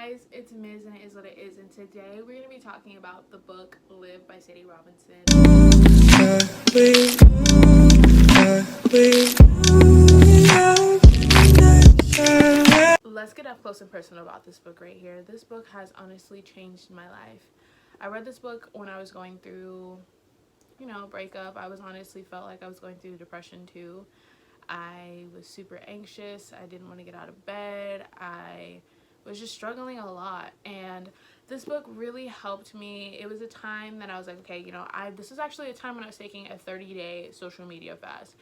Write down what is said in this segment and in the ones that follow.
guys, it's Miz and it is what it is, and today we're going to be talking about the book Live by Sadie Robertson. Let's get up close and personal about this book right here. This book has honestly changed my life. I read this book when I was going through, a breakup. I was honestly felt like I was going through depression too. I was super anxious. I didn't want to get out of bed. I was just struggling a lot, and this book really helped me. It was a time that I was like, okay, this was actually a time when I was taking a 30-day social media fast,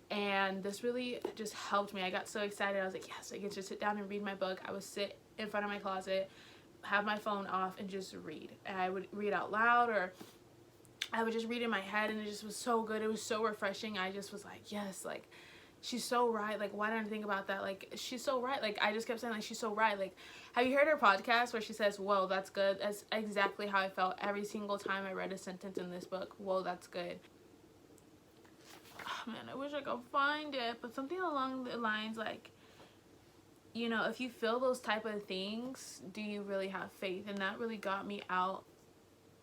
and this really just helped me. I got so excited. I was like, yes, I get to sit down and read my book. I would sit in front of my closet, have my phone off, and just read. And I would read out loud, or I would just read in my head, and it just was so good. It was so refreshing. I just was like, yes, like, she's so right. Like, why didn't I think about that? Like, she's so right. Like, I just kept saying, like, she's so right. Like, have you heard her podcast where she says, whoa, that's good? That's exactly how I felt every single time I read a sentence in this book. Whoa, that's good. Oh, man, I wish I could find it. But something along the lines, like, if you feel those type of things, do you really have faith? And that really got me out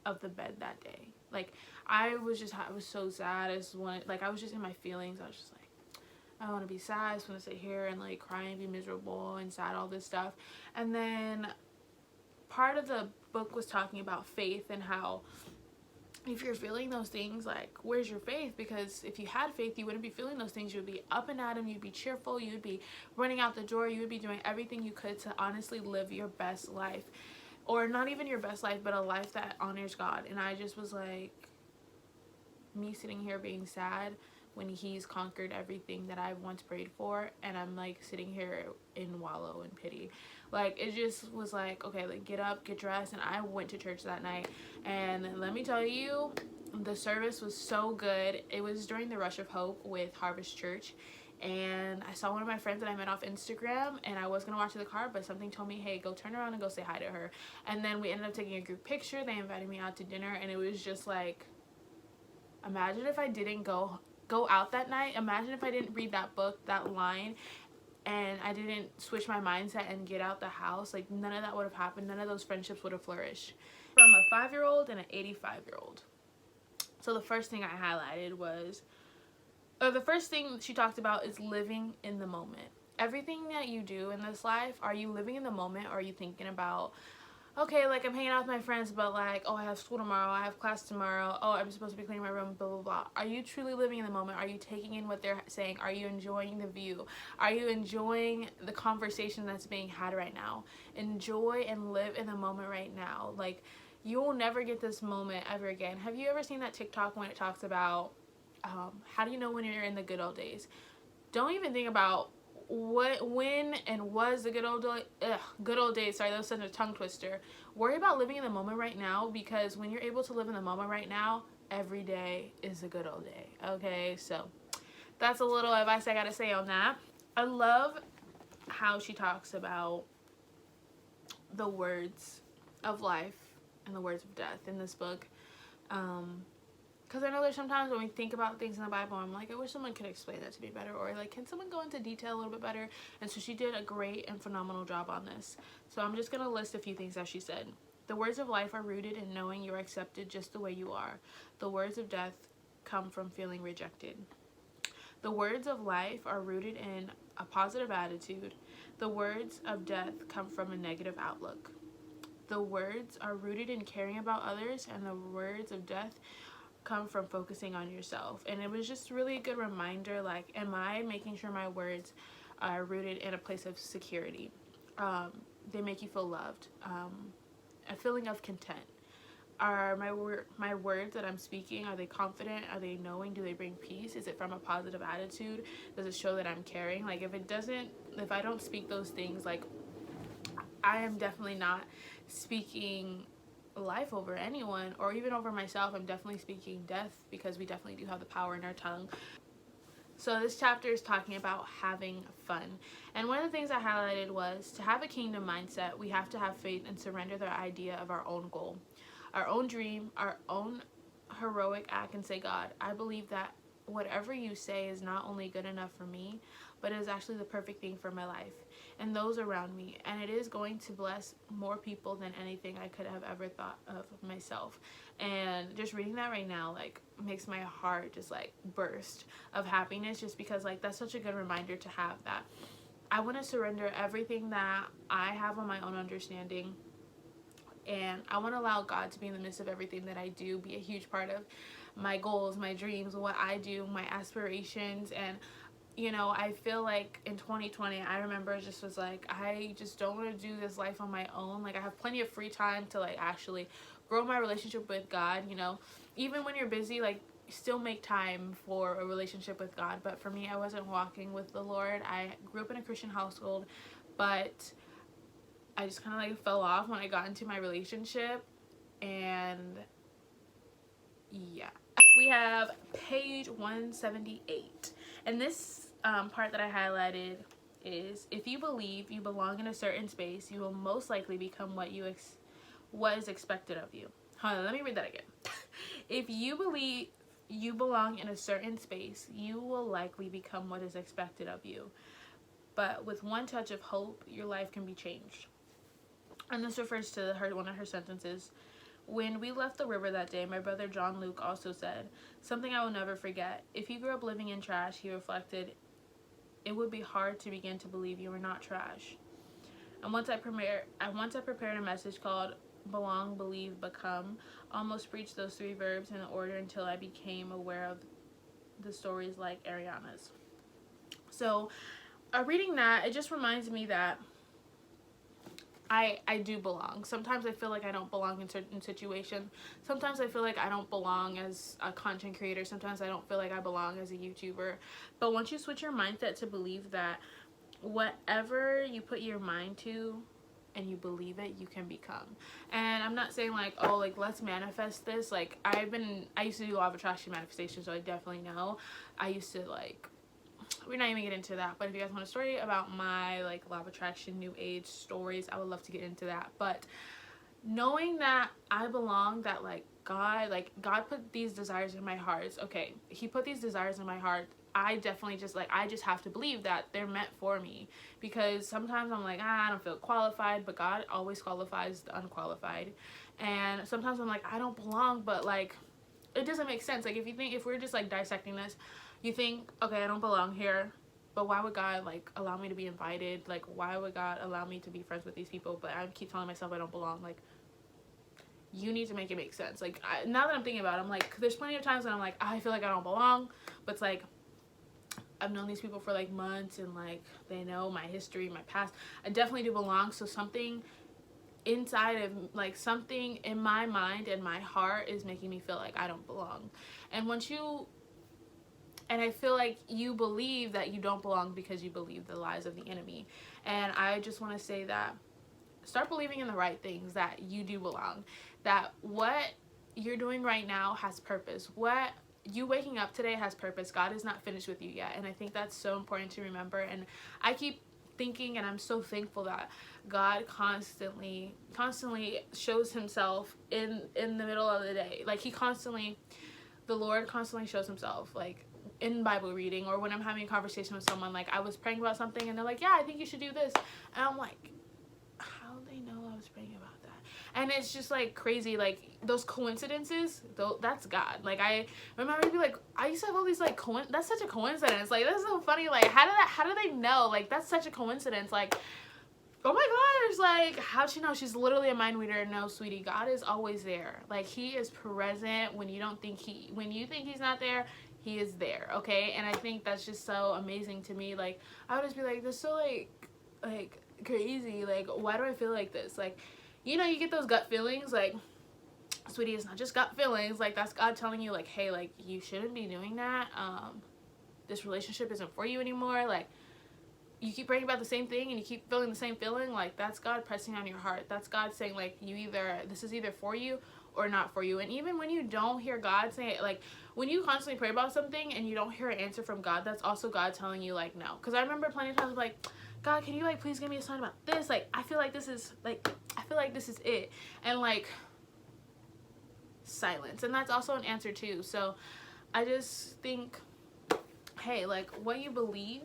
of the bed that day. Like, I was so sad. I was just in my feelings. I was just like, I want to be sad. I just want to sit here and like cry and be miserable and sad, all this stuff. And then part of the book was talking about faith and how if you're feeling those things, like, where's your faith? Because if you had faith, you wouldn't be feeling those things. You would be up and at them. You'd be cheerful. You'd be running out the door. You would be doing everything you could to honestly live your best life. Or not even your best life, but a life that honors God. And I just was like, me sitting here being sad when he's conquered everything that I once prayed for, and I'm like sitting here in wallow and pity. Like, it just was like, okay, like, get up, get dressed. And I went to church that night, and let me tell you, the service was so good. It was during the Rush of Hope with Harvest Church, and I saw one of my friends that I met off Instagram, and I was gonna watch in the car, but something told me, hey, go turn around and go say hi to her. And then we ended up taking a group picture. They invited me out to dinner, and it was just like, imagine if I didn't go out that night. Imagine if I didn't read that book, that line, and I didn't switch my mindset and get out the house. Like, none of that would have happened. None of those friendships would have flourished. From a 5-year-old and an 85-year-old. So the first thing I highlighted was, the first thing she talked about is living in the moment. Everything that you do in this life, are you living in the moment, or are you thinking about, okay, like, I'm hanging out with my friends, but like, oh, I have school tomorrow, I have class tomorrow, oh, I'm supposed to be cleaning my room, blah, blah, blah. Are you truly living in the moment? Are you taking in what they're saying? Are you enjoying the view? Are you enjoying the conversation that's being had right now? Enjoy and live in the moment right now. Like, you will never get this moment ever again. Have you ever seen that TikTok when it talks about, how do you know when you're in the good old days? Don't even think about when and was the good old days. Sorry, that was such a tongue twister. Worry about living in the moment right now, because when you're able to live in the moment right now, every day is a good old day. Okay, so that's a little advice I gotta say on that. I love how she talks about the words of life and the words of death in this book. Because I know there's sometimes when we think about things in the Bible, I'm like, I wish someone could explain that to me better, or like, can someone go into detail a little bit better? And so she did a great and phenomenal job on this. So I'm just going to list a few things that she said. The words of life are rooted in knowing you're accepted just the way you are. The words of death come from feeling rejected. The words of life are rooted in a positive attitude. The words of death come from a negative outlook. The words are rooted in caring about others, and the words of death come from focusing on yourself. And it was just really a good reminder, like, am I making sure my words are rooted in a place of security? They make you feel loved, a feeling of content. Are my words that I'm speaking, are they confident? Are they knowing? Do they bring peace? Is it from a positive attitude? Does it show that I'm caring? Like, if I don't speak those things, like, I am definitely not speaking life over anyone, or even over myself. I'm definitely speaking death, because we definitely do have the power in our tongue. So this chapter is talking about having fun. And one of the things I highlighted was, to have a kingdom mindset, we have to have faith and surrender the idea of our own goal, our own dream, our own heroic act, and say, God, I believe that whatever you say is not only good enough for me, but it is actually the perfect thing for my life. and those around me, and it is going to bless more people than anything I could have ever thought of myself. And just reading that right now, like, makes my heart just like burst of happiness, just because like that's such a good reminder to have, that I want to surrender everything that I have on my own understanding, and I want to allow God to be in the midst of everything that I do, be a huge part of my goals, my dreams, what I do, my aspirations. And you know, I feel like in 2020, I remember just was like, I just don't want to do this life on my own. Like, I have plenty of free time to like actually grow my relationship with God. You know, even when you're busy, like, still make time for a relationship with God. But for me, I wasn't walking with the Lord. I grew up in a Christian household, but I just kind of like fell off when I got into my relationship. And yeah, we have page 178, and this part that I highlighted is, if you believe you belong in a certain space, you will most likely become what is expected of you. Hold on, let me read that again. If you believe you belong in a certain space, you will likely become what is expected of you. But with one touch of hope, your life can be changed. And this refers to one of her sentences. When we left the river that day, my brother John Luke also said, something I will never forget. If you grew up living in trash, he reflected, it would be hard to begin to believe you were not trash. And once I prepared a message called Belong, Believe, Become, almost preached those 3 verbs in order until I became aware of the stories like Ariana's. So reading that, it just reminds me that I do belong. Sometimes I feel like I don't belong in certain situations. Sometimes I feel like I don't belong as a content creator. Sometimes I don't feel like I belong as a YouTuber. But once you switch your mindset to believe that whatever you put your mind to and you believe it, you can become. And I'm not saying like, oh, like, let's manifest this. Like, I used to do law of attraction manifestation, so I definitely know. I used to like, we're not even get into that, but if you guys want a story about my like law of attraction new age stories, I would love to get into that. But knowing that I belong, that like God put these desires in my heart. Okay, he put these desires in my heart. I definitely just like, I just have to believe that they're meant for me, because sometimes I'm like, I don't feel qualified, but God always qualifies the unqualified. And sometimes I'm like, I don't belong, but like, it doesn't make sense. Like, if we're just like dissecting this, you think, okay, I don't belong here, but why would God like allow me to be invited? Like, why would God allow me to be friends with these people? But I keep telling myself I don't belong. Like, you need to make it make sense. Like, now that I'm thinking about it, I'm like, there's plenty of times when I'm like, I feel like I don't belong, but it's like, I've known these people for like months, and like, they know my history, my past. I definitely do belong. So something inside of, like, something in my mind and my heart is making me feel like I don't belong. And I feel like you believe that you don't belong because you believe the lies of the enemy. And I just want to say that, start believing in the right things, that you do belong, that what you're doing right now has purpose. What you waking up today has purpose. God is not finished with you yet. And I think that's so important to remember. And I keep thinking, and I'm so thankful that God constantly shows himself in the middle of the day. Like, the Lord constantly shows himself, like, in Bible reading, or when I'm having a conversation with someone. Like, I was praying about something and they're like, yeah, I think you should do this, and I'm like, how do they know I was praying about that? And it's just like crazy, like, those coincidences, though, that's God. Like, I remember to be like, I used to have all these like that's such a coincidence. Like, that's so funny. Like, how do they know? Like, that's such a coincidence. Like, oh my gosh, like, how'd she know? She's literally a mind reader. No, sweetie, God is always there. Like, he is present when you think he's not there. He is there, okay? And I think that's just so amazing to me. Like, I would just be like, this is so like crazy. Like, why do I feel like this? Like, you know, you get those gut feelings. Like, sweetie, it's not just gut feelings. Like, that's God telling you, like, hey, like, you shouldn't be doing that. This relationship isn't for you anymore. Like, you keep praying about the same thing and you keep feeling the same feeling. Like, that's God pressing on your heart. That's God saying, like, this is either for you or not for you. And even when you don't hear God say it, like, when you constantly pray about something and you don't hear an answer from God, that's also God telling you, like, no. Because I remember plenty of times, like, God, can you, like, please give me a sign about this? Like, I feel like this is it. And, like, silence. And that's also an answer too. So I just think, hey, like, what you believe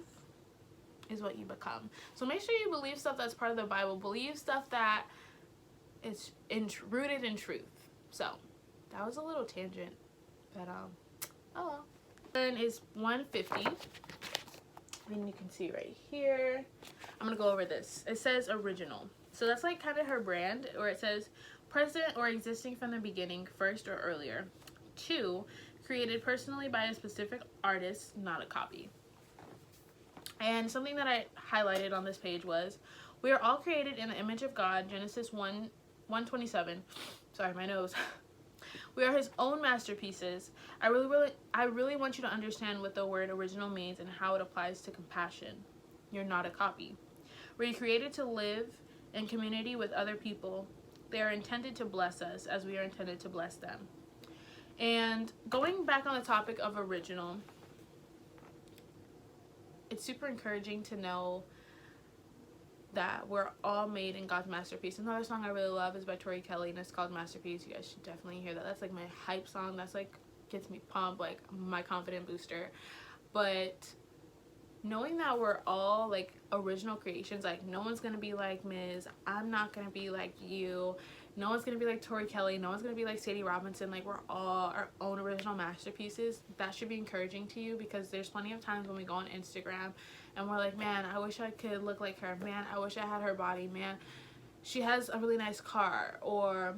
is what you become. So make sure you believe stuff that's part of the Bible. Believe stuff that is rooted in truth. So that was a little tangent, but oh well. Then is 150. And you can see right here. I'm gonna go over this. It says original. So that's like kind of her brand, where it says present or existing from the beginning, first or earlier. 2, created personally by a specific artist, not a copy. And something that I highlighted on this page was, we are all created in the image of God, Genesis 1:27. Sorry, my nose. We are his own masterpieces. I really want you to understand what the word original means and how it applies to compassion. You're not a copy. We're created to live in community with other people. They are intended to bless us as we are intended to bless them. And going back on the topic of original, it's super encouraging to know that we're all made in God's masterpiece. Another song I really love is by Tori Kelly, and it's called Masterpiece. You guys should definitely hear that. That's like my hype song. That's like gets me pumped, like my confident booster. But knowing that we're all like original creations, like no one's gonna be like Ms. I'm not gonna be like you. No one's gonna be like Tori Kelly. No one's gonna be like Sadie Robertson. Like, we're all our own original masterpieces. That should be encouraging to you, because there's plenty of times when we go on Instagram and we're like, man, I wish I could look like her. Man, I wish I had her body. Man, she has a really nice car. Or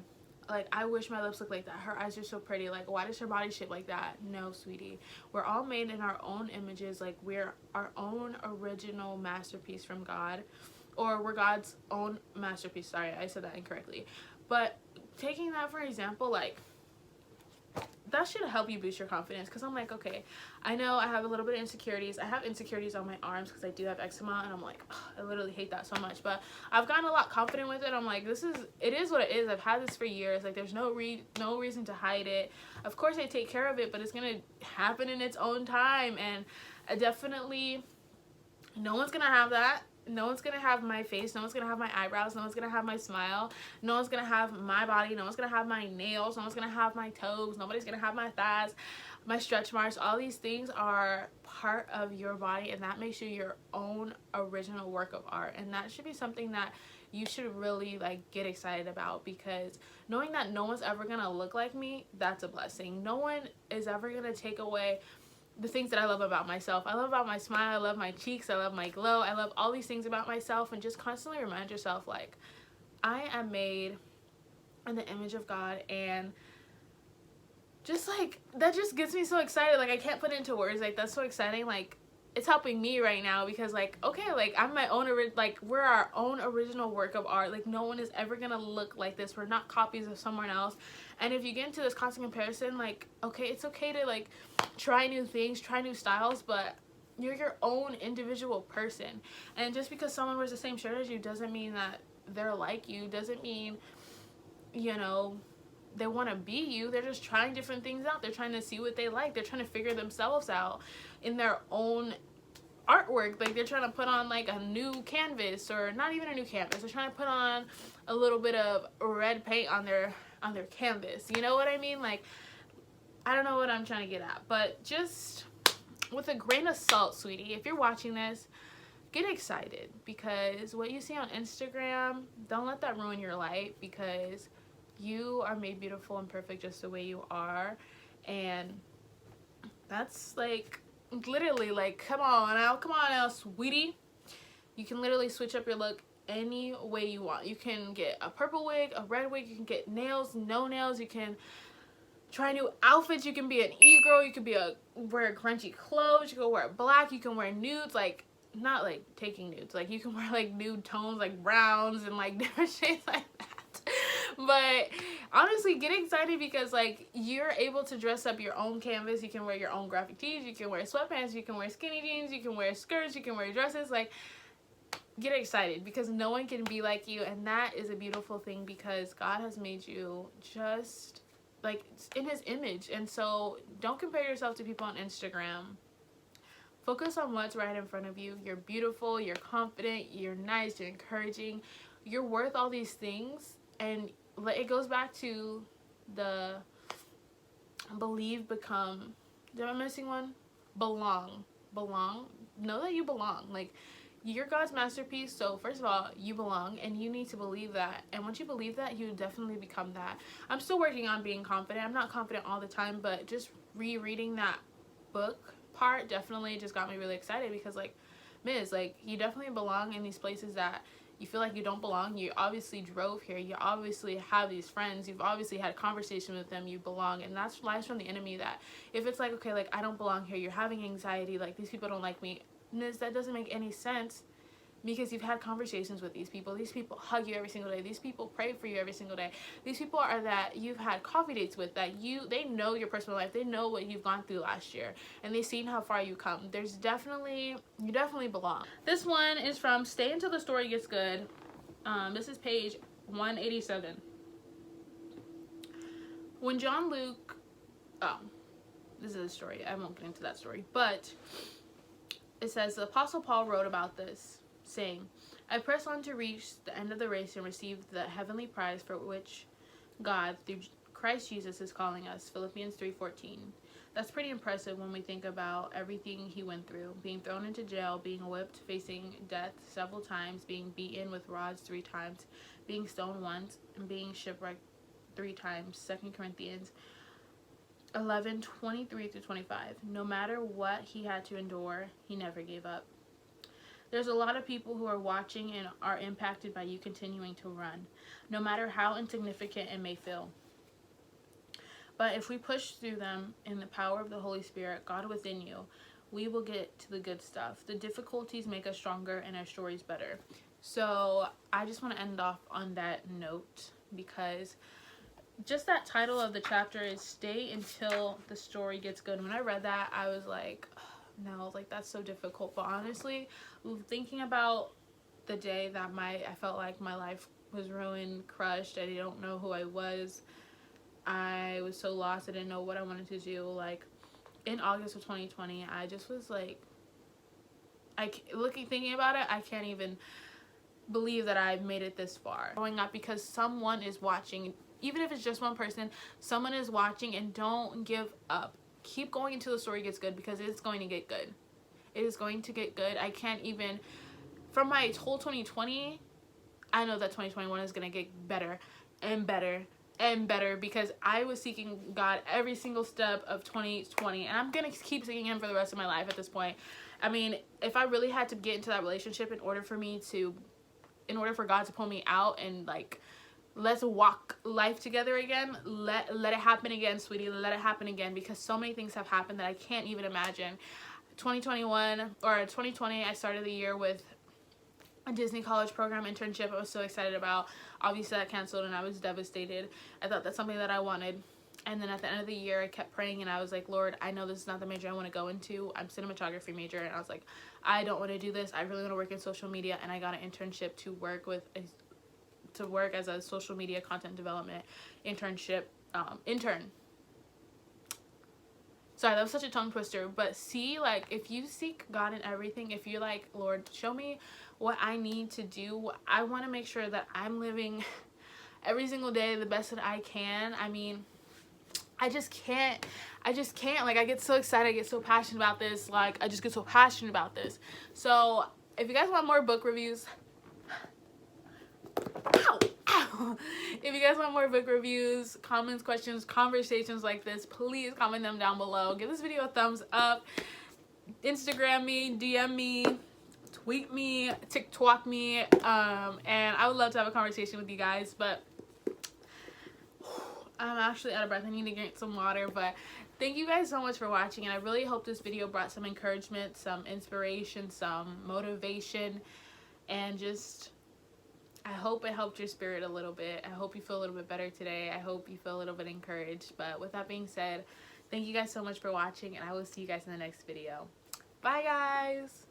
like, I wish my lips looked like that. Her eyes are so pretty. Like, why does her body shape like that? No, sweetie. We're all made in our own images. Like, we're our own original masterpiece from God. Or we're God's own masterpiece. Sorry, I said that incorrectly. But taking that for example, like, that should help you boost your confidence. Because I'm like, okay, I know I have a little bit of insecurities. I have insecurities on my arms because I do have eczema, and I'm like, ugh, I literally hate that so much. But I've gotten a lot confident with it. I'm like, it is what it is. I've had this for years. Like, there's no reason to hide it. Of course I take care of it, but it's gonna happen in its own time. And I definitely, no one's gonna have that. No one's gonna have my face. No one's gonna have my eyebrows. No one's gonna have my smile. No one's gonna have my body. No one's gonna have my nails. No one's gonna have my toes. Nobody's gonna have my thighs, my stretch marks. All these things are part of your body, and that makes you your own original work of art. And that should be something that you should really like get excited about, because knowing that no one's ever gonna look like me, that's a blessing. No one is ever gonna take away the things that I love about myself. I love about my smile. I love my cheeks. I love my glow. I love all these things about myself. And just constantly remind yourself, like, I am made in the image of God. And just like, that just gets me so excited. Like, I can't put it into words. Like, that's so exciting. Like, it's helping me right now, because like, okay, like, I'm my own, like, we're our own original work of art. Like, no one is ever gonna look like this. We're not copies of someone else. And if you get into this constant comparison, like, okay, it's okay to like try new things, try new styles, but you're your own individual person. And just because someone wears the same shirt as you doesn't mean that they're like you. Doesn't mean, you know, they want to be you. They're just trying different things out. They're trying to see what they like. They're trying to figure themselves out in their own artwork. Like, they're trying to put on like a new canvas, or not even a new canvas. They're trying to put on a little bit of red paint on their canvas. You know what I mean? Like, I don't know what I'm trying to get at, but just with a grain of salt, sweetie, if you're watching this, get excited, because what you see on Instagram, don't let that ruin your life, because you are made beautiful and perfect just the way you are. And that's like, literally, like, come on now, sweetie. You can literally switch up your look any way you want. You can get a purple wig, a red wig, you can get nails, no nails, you can try new outfits, you can be an e-girl, you can be wear grungy clothes, you can wear black, you can wear nudes, like, not like taking nudes, like, you can wear like nude tones, like browns and like different shades like that. But honestly, get excited, because like, you're able to dress up your own canvas. You can wear your own graphic tees, you can wear sweatpants, you can wear skinny jeans, you can wear skirts, you can wear dresses. Like, get excited, because no one can be like you, and that is a beautiful thing, because God has made you just like in his image. And so don't compare yourself to people on Instagram. Focus on what's right in front of you. You're beautiful, you're confident, you're nice, you're encouraging, you're worth all these things. And it goes back to the believe, become, am I missing one? Belong. Know that you belong. Like, you're God's masterpiece. So first of all, you belong, and you need to believe that. And once you believe that, you definitely become that. I'm still working on being confident. I'm not confident all the time, but just rereading that book part definitely just got me really excited, because like, Miz, like, you definitely belong in these places that you feel like you don't belong. You obviously drove here. You obviously have these friends. You've obviously had conversation with them. You belong. And that's lies from the enemy, that if it's like, okay, like, I don't belong here, you're having anxiety, like, these people don't like me. Miz, that doesn't make any sense, because you've had conversations with these people. These people hug you every single day. These people pray for you every single day. These people are that you've had coffee dates with, that they know your personal life. They know what you've gone through last year, and they've seen how far you come. You definitely belong. This one is from Stay Until the Story Gets Good. This is page 187. When John Luke, this is a story. I won't get into that story, but it says, the Apostle Paul wrote about this, saying, I press on to reach the end of the race and receive the heavenly prize for which God, through Christ Jesus, is calling us. Philippians 3:14. That's pretty impressive when we think about everything he went through. Being thrown into jail, being whipped, facing death several times, being beaten with rods 3 times, being stoned once, and being shipwrecked 3 times. 2 Corinthians 11:23-25. No matter what he had to endure, he never gave up. There's a lot of people who are watching and are impacted by you continuing to run, no matter how insignificant it may feel. But if we push through them in the power of the Holy Spirit, God within you, we will get to the good stuff. The difficulties make us stronger and our stories better. So I just want to end off on that note, because just that title of the chapter is Stay Until the Story Gets Good. When I read that, I was like, no, like, that's so difficult. But honestly, thinking about the day that I felt like my life was ruined, crushed, I didn't know who I was so lost, I didn't know what I wanted to do. Like, in August of 2020, I just was like, thinking about it, I can't even believe that I've made it this far. Growing up, because someone is watching, even if it's just one person, someone is watching, and don't give up. Keep going until the story gets good, because it's going to get good. It is going to get good. I can't even, from my whole 2020, I know that 2021 is going to get better and better and better, because I was seeking God every single step of 2020, and I'm going to keep seeking him for the rest of my life at this point. I mean, if I really had to get into that relationship in order for God to pull me out and, like, let's walk life together again, let it happen again, sweetie, let it happen again, because so many things have happened that I can't even imagine. 2020, I started the year with a Disney college program internship I was so excited about. Obviously that canceled, and I was devastated. I thought that's something that I wanted. And then at the end of the year, I kept praying, and I was like, Lord, I know this is not the major I want to go into. I'm cinematography major, and I was like, I don't want to do this. I really want to work in social media. And I got an internship to work as a social media content development intern. Sorry, that was such a tongue twister. But see, like, if you seek God in everything, if you're like, Lord, show me what I need to do, I want to make sure that I'm living every single day the best that I can. I mean, I just can't. Like, I get so excited, I get so passionate about this. Like, I just get so passionate about this. So if you guys want more book reviews, if you guys want more book reviews, comments, questions, conversations like this, please comment them down below. Give this video a thumbs up. Instagram me, DM me, tweet me, TikTok me, and I would love to have a conversation with you guys. But I'm actually out of breath. I need to drink some water. But thank you guys so much for watching, and I really hope this video brought some encouragement, some inspiration, some motivation, and just, I hope it helped your spirit a little bit. I hope you feel a little bit better today. I hope you feel a little bit encouraged. But with that being said, thank you guys so much for watching, and I will see you guys in the next video. Bye, guys.